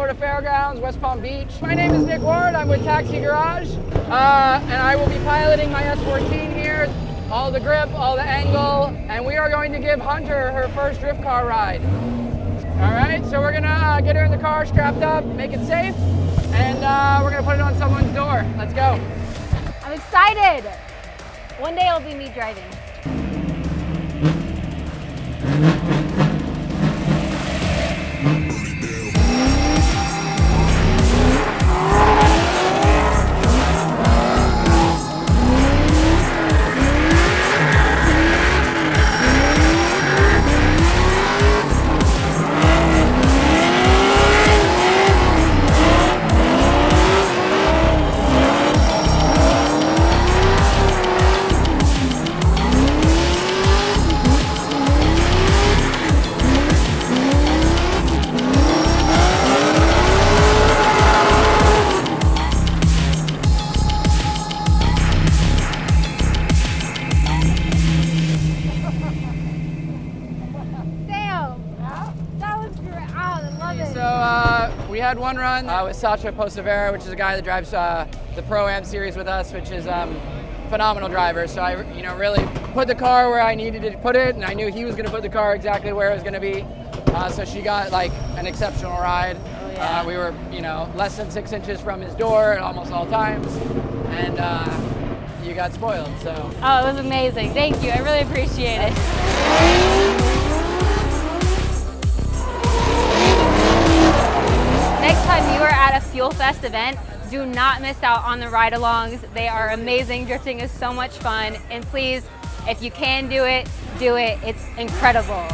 Florida Fairgrounds, West Palm Beach. My name is Nick Ward. I'm with Taxi Garage, and I will be piloting my S14 here. All the grip, all the angle, and we are going to give Hunter her first drift car ride. All right, so we're gonna get her in the car, strapped up, make it safe, and we're gonna put it on someone's door. Let's go. I'm excited. One day it'll be me driving. So we had one run with Sacha Posavera, which is a guy that drives the Pro-Am series with us, which is phenomenal driver. So I really put the car where I needed to put it, and I knew he was going to put the car exactly where it was going to be. So she got like an exceptional ride. Oh, yeah. We were less than 6 inches from his door at almost all times, and you got spoiled. So. Oh, it was amazing. Thank you. I really appreciate it. Next time you are at a FuelFest event, do not miss out on the ride-alongs. They are amazing. Drifting is so much fun. And please, if you can do it, do it. It's incredible.